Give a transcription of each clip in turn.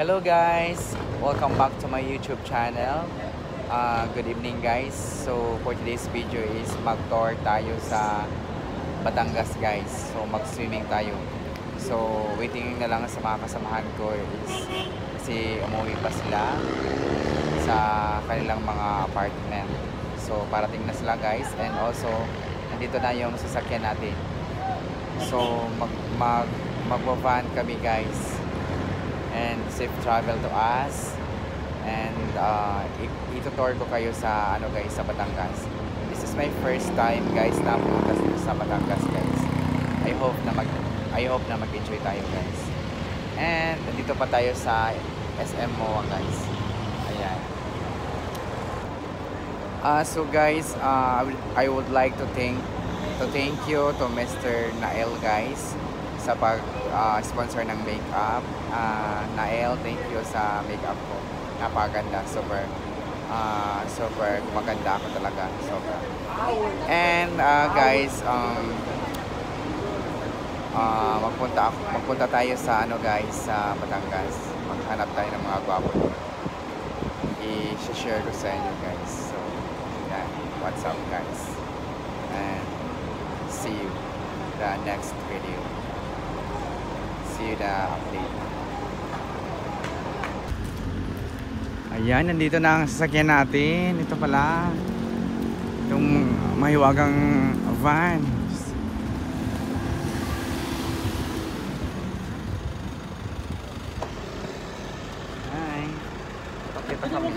Hello guys! Welcome back to my YouTube channel. Good evening guys. So for today's video is mag-tour tayo sa Batangas guys. So mag-swimming tayo. So waiting na lang sa mga kasamahan ko is kasi umuwi pa sila sa kanilang mga apartment. So parating na sila guys, and also nandito na yung sasakyan natin. So mag-van kami guys, and safe travel to us, and itutour ko kayo sa guys, sa Batangas. This is my first time guys na pumunta sa Batangas guys. I hope na mag-enjoy tayo guys. And nandito pa tayo sa SM MOA guys. Ayan. So guys, I would like to thank you to Mr. Nael guys sa pag-sponsor ng makeup. Nael, thank you sa makeup ko. Napakaganda, super gumaganda ako talaga, sobra. And guys, magpunta tayo sa guys, sa Batangas. Maghanap tayo ng mga gwapo. I-share ko sa inyo guys. So yeah, what's up guys, and see you the next video. See you the update. Ayan, nandito na ang sasakyan natin. Ito pala itong mahiwagang van. Hi. Pakita kami.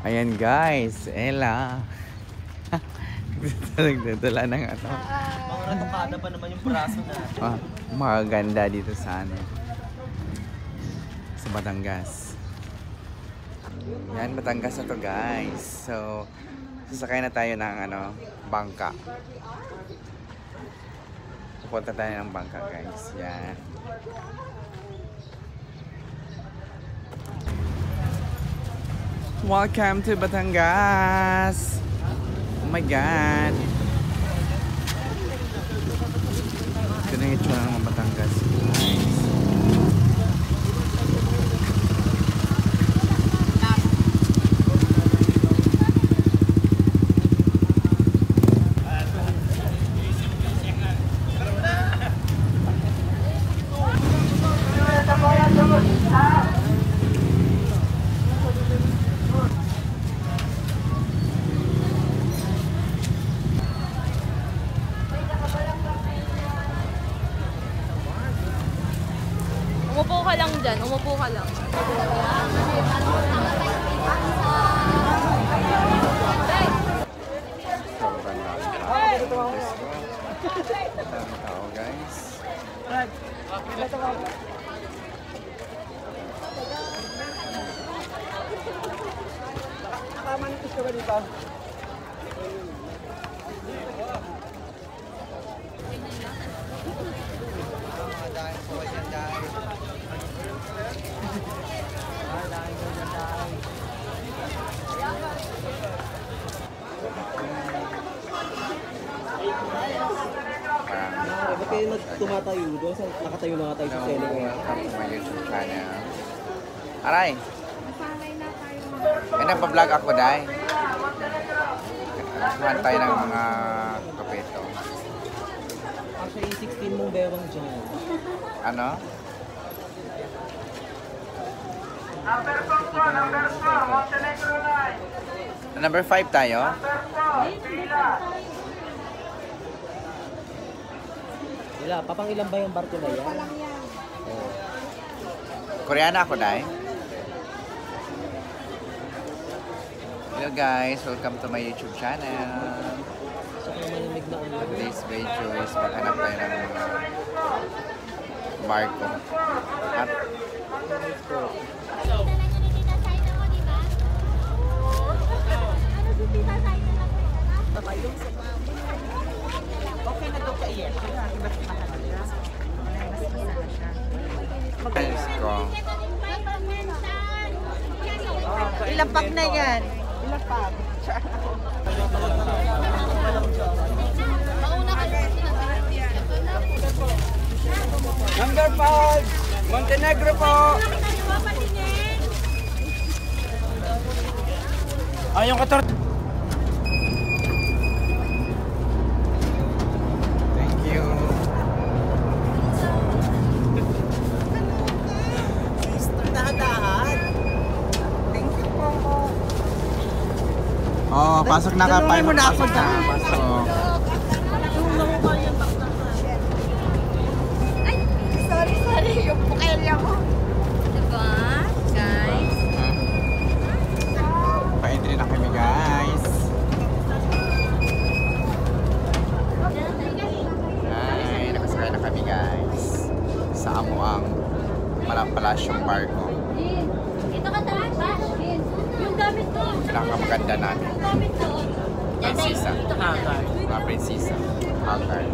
Ayan guys, Ella. Nagdadala ng ano. Mga natukada pa naman yung braso na. Maganda dito sa sa Batangas. Yan, Batangas na to guys. So, sasakay na tayo ng bangka. Pupunta tayo ng bangka guys. Yan. Welcome to Batangas. Oh my God. Ito na yung itsura ng Batangas. Nice. Umupo ka lang dyan. Umupo ka lang. Tao guys. Nakamanikis ka ba dito? Ba't kayo tumatayo doon? Nakatayo na nga tayo sa sele ngayon. Welcome to my YouTube channel. Aray! Nagpa-vlog ako dahil. Nagpahan tayo ng mga kapeto. Actually, 16 mong bewang dyan. Ano? Number 5 tayo? Wala, papang ilan ba yung barko na yan? Koreana ako dahil. Hello guys, welcome to my YouTube channel. So, kung malamig na ulo. Today's video is maghanap tayo ng mga barko. At Okay na daw ka iyan. Kaya mas mahalaga. Mas isa siya. Ilang pack na yan? Ilang pack? Number 5, Montenegro po. Yung 14. Thank you. Dahan-dahan. Thank you po. Oh, pasok na ka. Tulungan mo na ako Pasok na. dyan. Pasok. Sorry. Yung pukelya mo. Diba? Guys. Pa-entry na kami, guys. Ay, nakasakay na kami, guys. Sa Amuang Palasyong Barco. Ito ka tayo. Yung gamit ko. Pinakamaganda namin. Yung gamit ko. Prinsesa. Mga prinsesa. Haggard.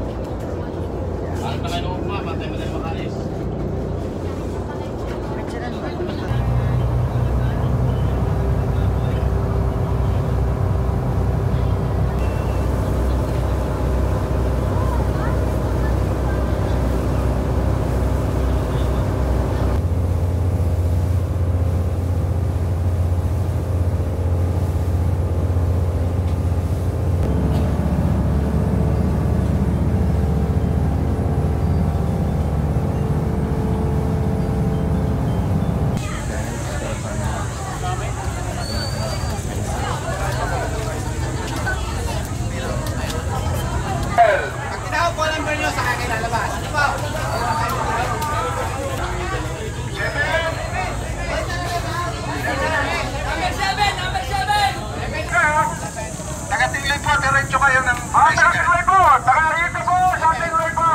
Taga-Tinglay po, diretso kayo ng... taga-Tinglay po! Taga-Rito po! Sa Tinglay po!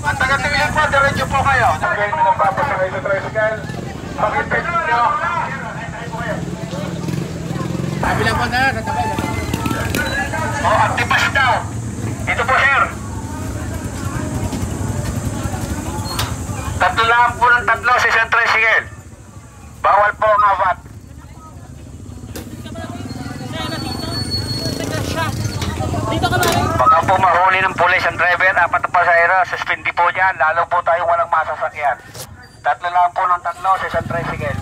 Ang taga-Tinglay po, diretso po kayo. Kayo na nagpapasakay sa tricycle. Pakipit nyo. Sabi lang po na. Antipas daw. Ito po, sir. Tatlo lang po ng tatlo sa isang tricycle. Bawal po ang avat. Baka po mahuli ng pulis ang driver, apat na pasahero, suspindi po dyan, lalo po tayong walang masasakyan. Tatlo lang po ng tatlo sa isang tricycle.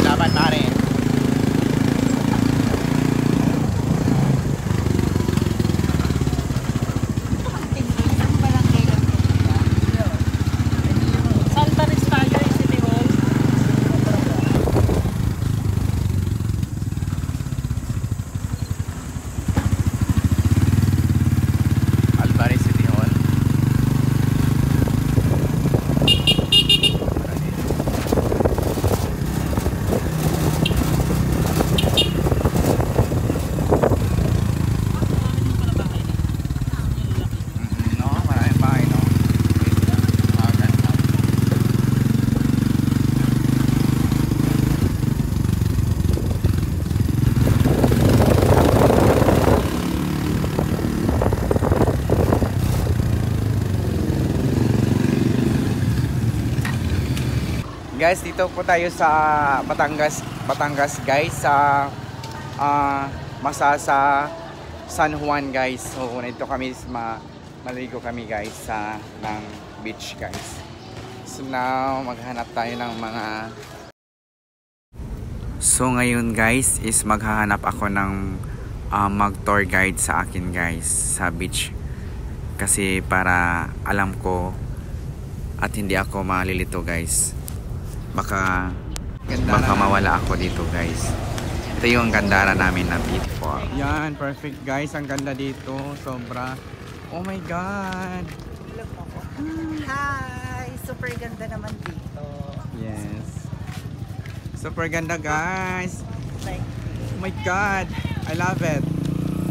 Laban pare. Santa Rizal, City Hall. Alvarez City Hall. No, maraming bahay, no? Ganda. Guys, dito po tayo sa Batangas guys, sa Masasa, San Juan guys. So nandito kami maligo kami guys sa ng beach guys. So now maghanap tayo ng mga So ngayon guys is maghahanap ako ng mag-tour guide sa akin guys sa beach. Kasi para alam ko at hindi ako malilito guys. Baka mawala ako dito guys. Ito yung gandara namin na beautiful. Yan, perfect guys. Ang ganda dito. Sobra. Oh my God. Hi! Super ganda naman dito. Yes. Super ganda guys. Like, Oh my God. I love it.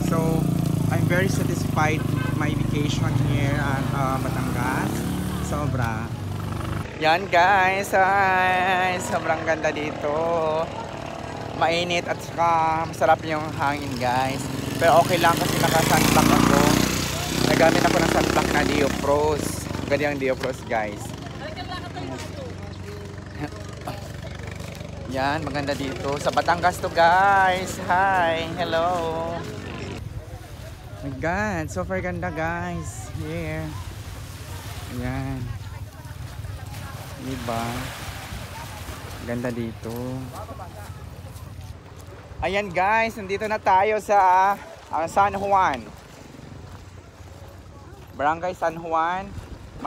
So, I'm very satisfied with my vacation here at Batangas. Sobra. Yan guys, ay, sobrang ganda dito. Mainit at saka masarap yung hangin guys. Pero okay lang kasi naka-sunblock ako. Nagamit ako ng sunblock na Diopros. Ganda yung Diopros guys. Yan, maganda dito. Sa Batangas to guys. Hi, hello. My God, super ganda guys. Here. Yan. Diba? Ganda dito. Ayan guys, nandito na tayo sa San Juan. Barangay San Juan,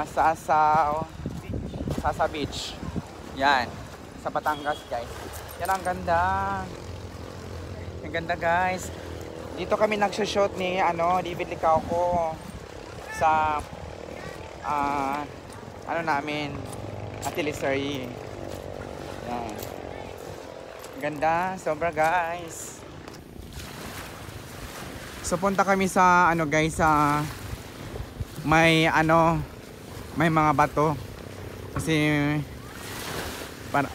Sasa Beach. Yan, sa Batangas guys. Yan ang ganda. Ang ganda guys. Dito kami nagsho-shoot ni David Licauco sa namin Atilisari. Yan. Ganda, sobra guys. So punta kami sa guys sa may mga bato kasi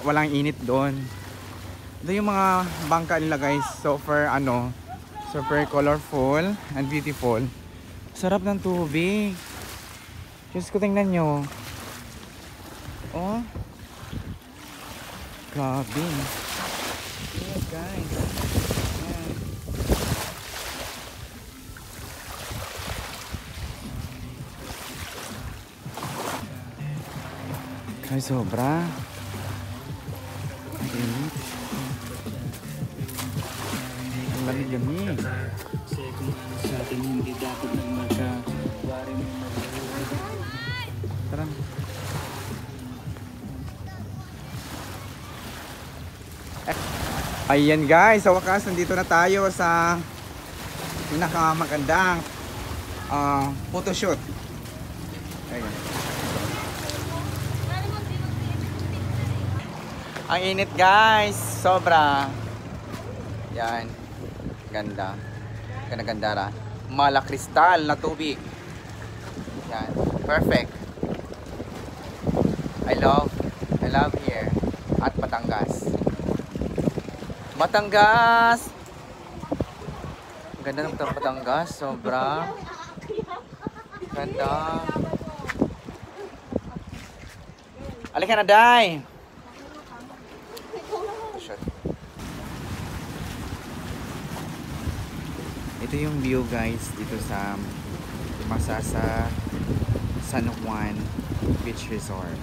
walang init doon. Ito yung mga bangka nila guys. Super super colorful and beautiful. Sarap ng tubig. Diyos ko, tingnan nyo. Oh. Grabe. Yeah, guys. Ayan. Ay, sobra. Init. Ang lamig-lamig. Kasi kung sa atin hindi dapat nang magkawari mo Tara. Ayan guys, sa wakas nandito na tayo sa pinakamagandang photoshoot. Ayan. Ang init guys, sobra. Yan, ganda. Ganda-ganda. Malakristal na tubig. Yan, perfect. I love here at Batangas. Batangas! Ganda ng Batangas, sobra. Ganda. Halika na, Day! Ito yung view guys dito sa Masasa San Juan Beach Resort.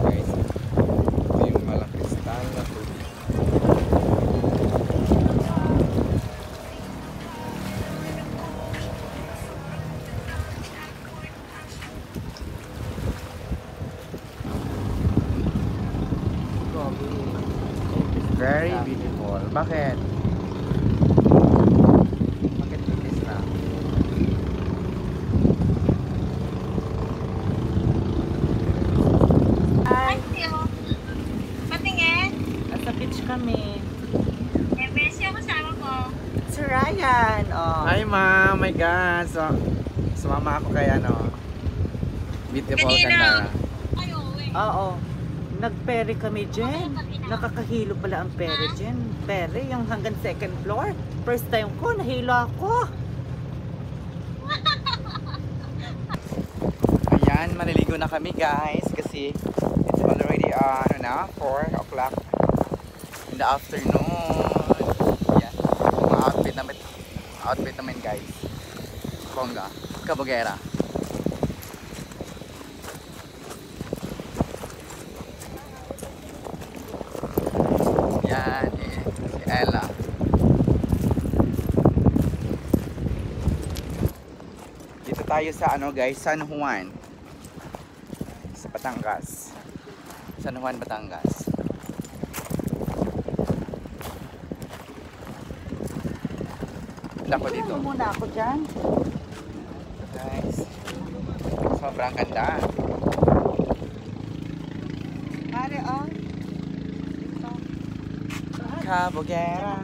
Guys, ito yung malakristal na tubig. Very beautiful. Bakit? Bakit bilis na? Ay, patingin. Nasa beach kami. Eh, besi ako kasama ko. Si Ryan, oh. Hi ma'am, my God. So, sumama ako kay beautiful Kanina. ganda. Ay, oo eh. Oo. Nagpere kami dyan. Nakakahilo pala ang pere dyan. Pere, yung hanggang second floor. First time ko, nahilo ako. Ayan, maliligo na kami guys kasi it's already 4 o'clock in the afternoon. Ayan, mga outfit namin guys. Bongga, kabugera. Yan, si Ella. Dito tayo sa guys, San Juan. Sa Batangas. San Juan, Batangas. Ako dito. Muna ako dyan. Guys, sobrang ganda. Pare, oh. Kabugera.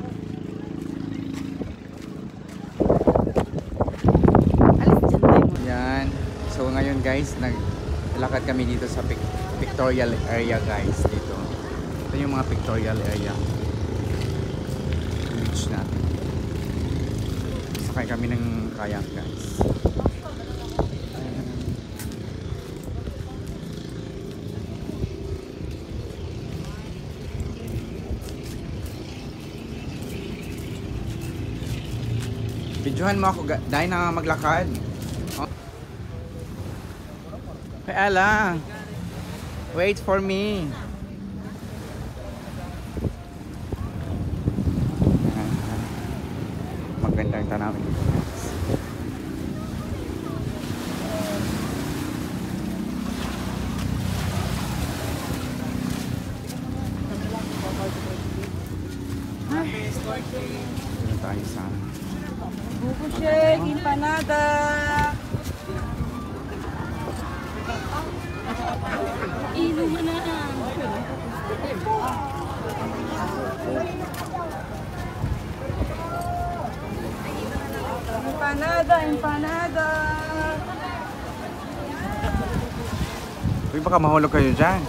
Alis dyan tayo. Yan. So ngayon guys, naglalakad kami dito sa pictorial area guys dito. Ito yung mga pictorial area. Beach natin. Sakay kami ng kayak guys. Videohan mo ako dahil na maglakad. Oh. Hey Ella, wait for me. Magandang tanawin dito guys. Dito tayo sa Buko shake, empanada. Ilo mo na. Empanada, empanada. uy, baka mahulog kayo dyan.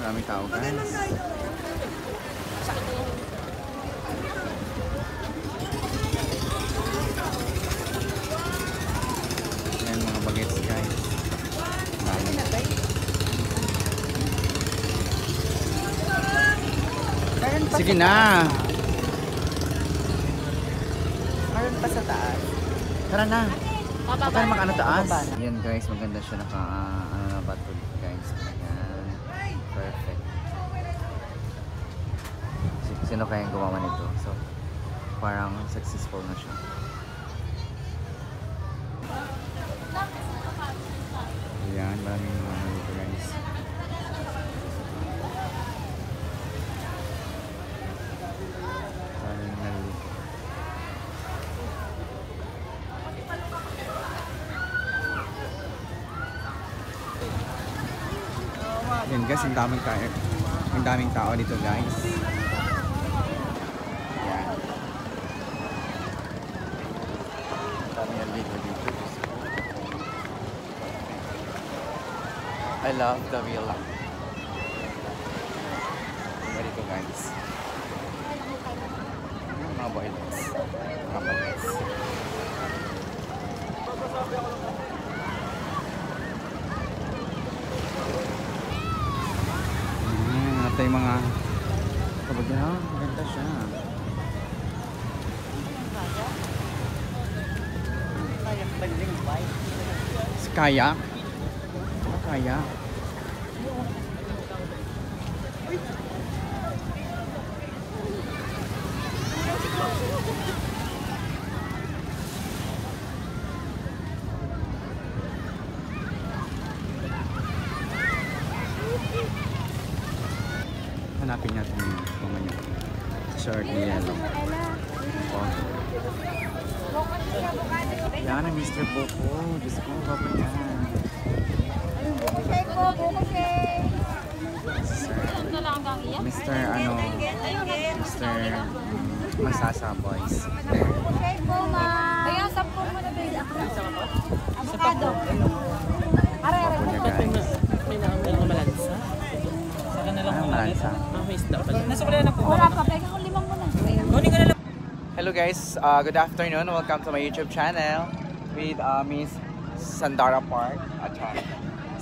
Maraming tao guys. Yan mga bagets guys. Sige na. Meron pa sa taas. Tara na. Baka naman ano taas. Bababa na. Yan guys, maganda siya naka ano na bato guys. Ayan. Perfect. Sino kaya yung gumawa nito? So, parang successful na siya. Ayan, maraming mga ano dito guys. Maraming nalito. Yan guys, ang daming tao dito guys. Yan. Ang daming nalito dito. I love the villa. Ganito guys. Mga boilers. Mga boilers. Ito yung mga kabagyan. Maganda siya. Si kayak. Kayak. Hanapin natin yung mga shirt ni Yellow. Oh. Yan ang Mr. Boko. Diyos ko, baba yan. Mr. ano, Mr. Masasa Boys. Kaya 10 mo na ba? Avocado. Babo niya guys. May malansa. Saka na lang Anong malansa? may isda pa. Nasa kulay na po. Wala pa, pega ko 5 muna. Kunin ko na lang. Hello guys, good afternoon. Welcome to my YouTube channel with Miss Sandara Park.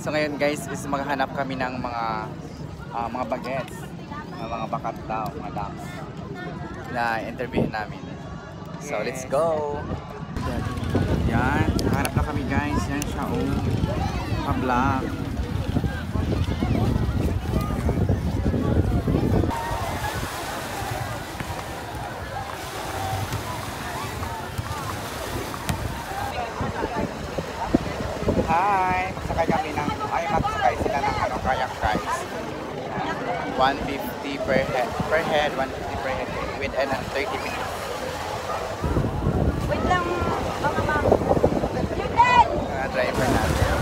So ngayon guys, is maghanap kami ng mga bagets, mga bakat daw, mga ducks na interviewin namin. So let's go. Yan, hanap na kami guys. Yan siya, ka-vlog. Hi! Sakay kami ng, magsakay sila ng kayak guys. 150 per head, 150 per head with 30 minutes. Wait lang, baka ma'am. Yun din! Driver natin.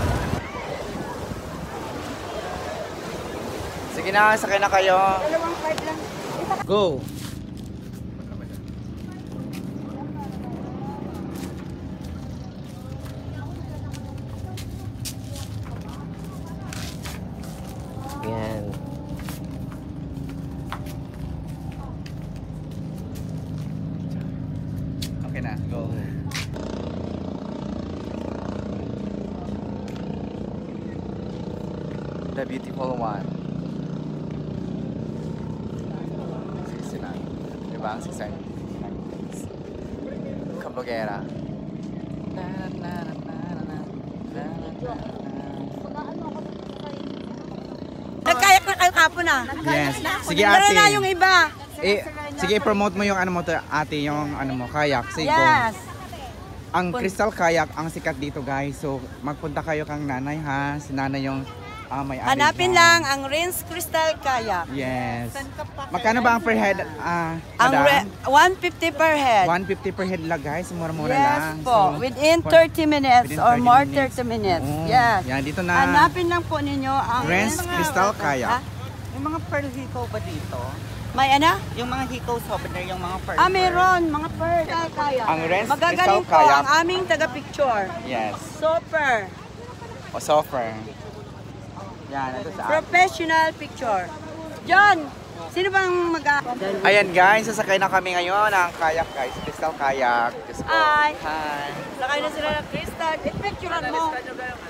Sige na, sakay na kayo. Dalawang card lang. Go! The beautiful one. Sila. Diba ang sisa? Kabogera. Nagkayak na kayo kapon na. Yes. Sige Meron ate. na yung iba. Sige, promote mo yung ano mo, ate, yung ano mo, kayak. Sige. Yes. Ang Crystal Kayak ang sikat dito guys. So magpunta kayo kang nanay ha. Si nanay yung may-ari. Hanapin dyan. lang ang Rins Crystal Kayak. Yes. Magkano ba ang per head? Ang Madam? 150 per head. 150 per head lang guys. Mura-mura Yes lang. po. Within 30 minutes within or 30 more minutes. 30 minutes. Oo. Yes. Yan, dito na. Hanapin lang po ninyo ang Rins Crystal Kayak. Ha? Yung mga pearl hikaw ba dito? May ano? Yung mga hikaw souvenir, yung mga pearl. Meron. Mga pearl. Kayak. Ang Rins Magagaling Crystal po Kayak. ang aming taga-picture. Yes. Super. O software. Yan, ito sa Professional picture. John, sino bang Ayan guys, sasakay na kami ngayon ng kayak guys. Crystal Kayak. Diyos ko. Hi. Hi. Sakay na sila ng Crystal. I-picturean mo.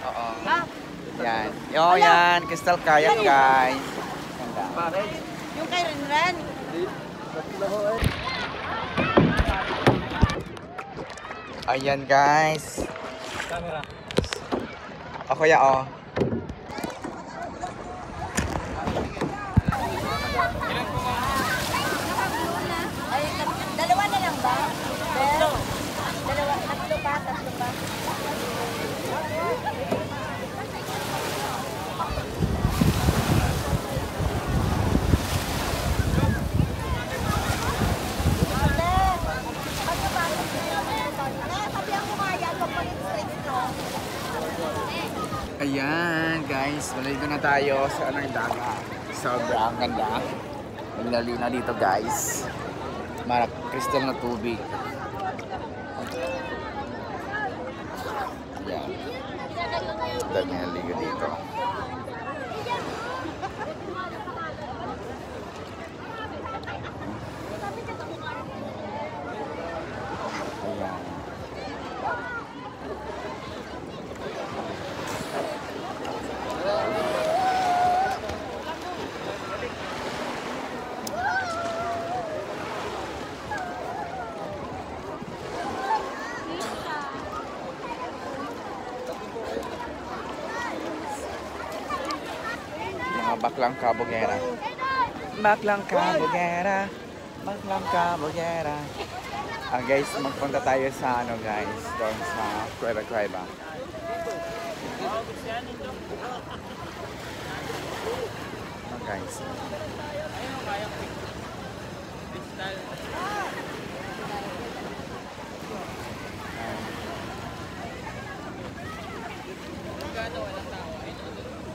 Oo. Ha? Yan. Yan. Crystal Kayak guys. Ganda. Yung kay Renren. Ayan guys. Ako ya oh. Ay, dalawa na lang ba? Tatlo. Dalawa, tatlo ba? Tatlo ba? Ayan guys, maligo na tayo sa anong dagat. Sobrang ganda. Naglalina dito guys. Marap crystal na tubig. Ayan. Dami naligo dito. Ayan. Mga baklang kabugera. Baklang kabugera. Baklang kabugera. Guys, magpunta tayo sa ano guys, doon sa Cueva Cueva. Guys.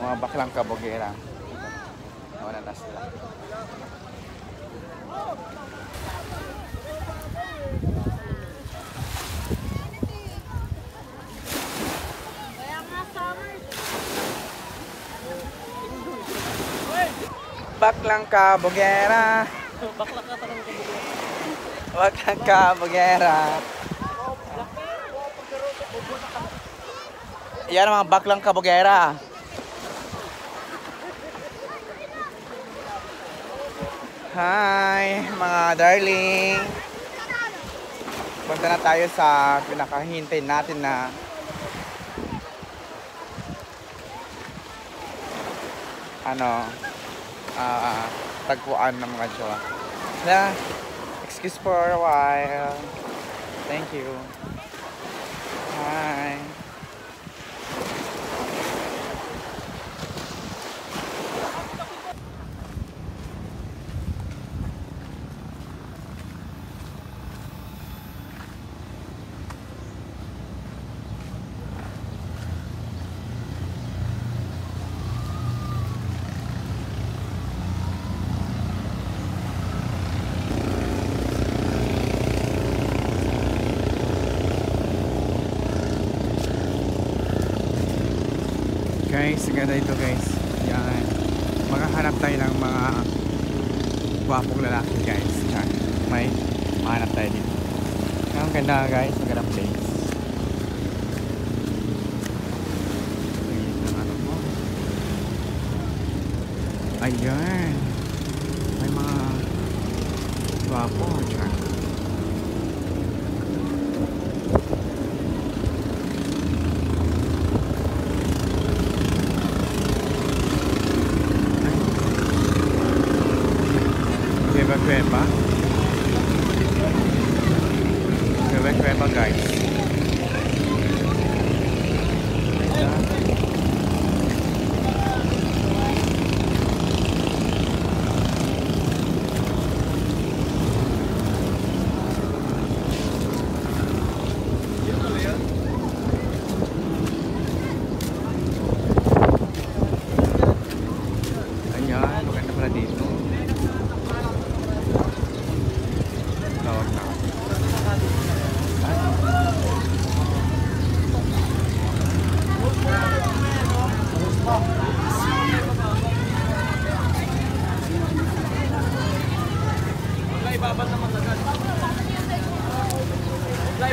Mga baklang kabugera. Wala na sila. Baklang kabugera. Baklang kabugera. Yan ang mga baklang kabugera. Hi, mga darling. Punta na tayo sa pinakahintay natin na tagpuan ng mga jowa. Excuse for a while. Thank you. Hi. Guys, ganda ito guys. Yan. Maghahanap tayo ng mga gwapong lalaki guys. Yan. May mahanap tayo dito. Ang ganda guys. Ang ganda place. Ang ano mo. Ayan. May mga gwapo dyan. Kuweba-kuweba. Kuweba-kuweba guys. Ayan, maganda pala dito. Tawag na.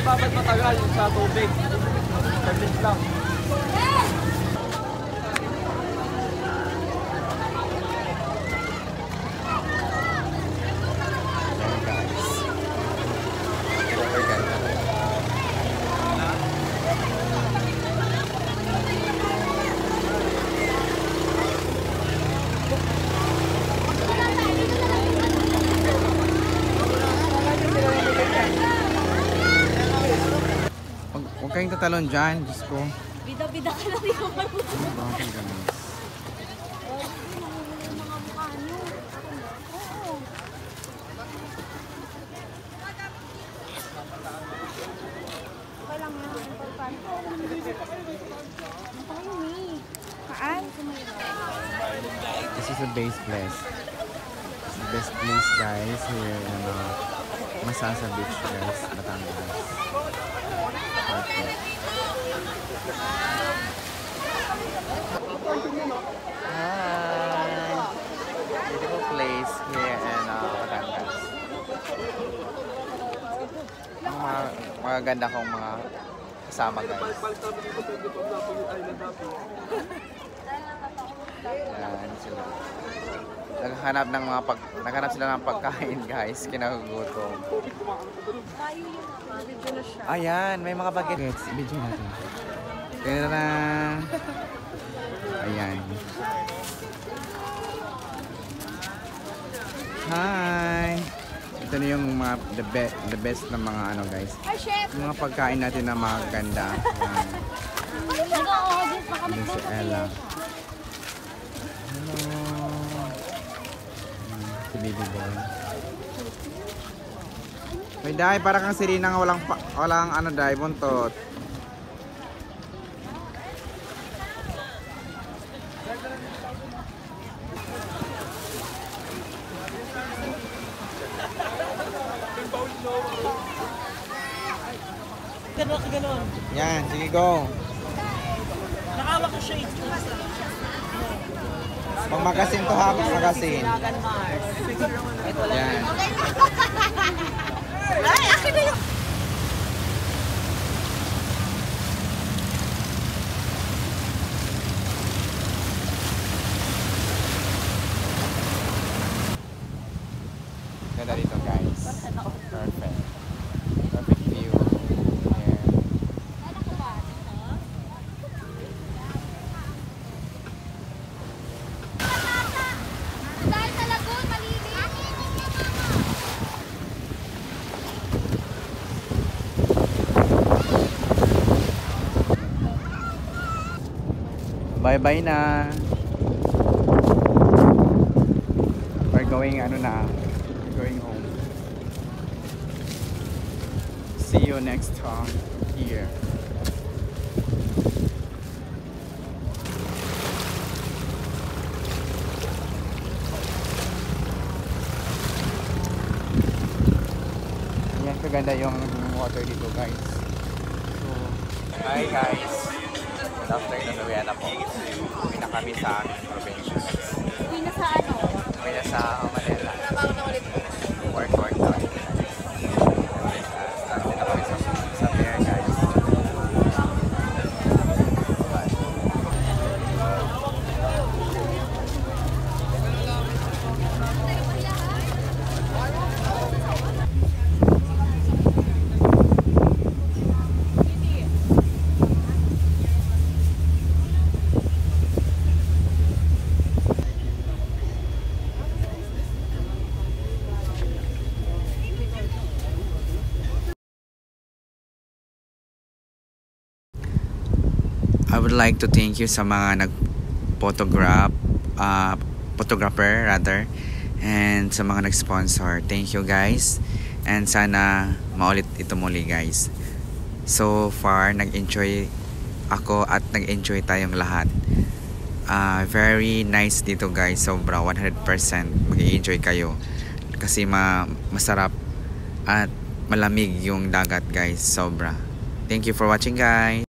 Ibabad matagal sa tubig. Service lang. Ayan guys. Super ganda. Huwag kayong tatalon dyan, Diyos ko. Bida-bida ka lang yung Ano ba ang ganun? mga mukha nyo. Oo. Okay lang yan. Importante. Ano kayo ni? Kaan? This is the best place. The best place guys here in Masasa Beach guys, Batangas. Perfect. Hi! Beautiful place here in Batangas. Ang mga ganda kong mga kasama guys. Yan sila. Naghanap sila ng pagkain guys, kinagugutom. Ayan, may mga bagets. Video natin. Tara. Ayan. Hi. Ito na yung mga the best na mga ano guys. Yung mga pagkain natin na maganda. Ayan. Ayan si Ella. Hello. Si Baby Boy. May Day, para kang Serena nga walang ano Day, buntot. Ganon. Yan, sige go. Nakawak ko siya ito. Pang magasin to ha, pang magasin. Yan. Ay, akin na yung... Ganda dito guys. Perfect. Perfect view. Here. Dahil sa lagoon, malinis. Bye-bye na. We're going ano na. We're going home. See you next time here. Yan kaganda yung water dito guys. So, hi guys. Good afternoon, uwi na po. Uwi na kami sa aming probinsya. Uwi na sa ano? Uwi na sa Manila. Work na. Nandito na kami sa pier guys. would like to thank you sa mga photographer rather, and sa mga nag-sponsor. Thank you guys, and sana maulit ito muli guys. So far nag-enjoy ako at nag-enjoy tayong lahat. Very nice dito guys, sobra 100% mag-enjoy kayo kasi masarap at malamig yung dagat guys, sobra. Thank you for watching guys.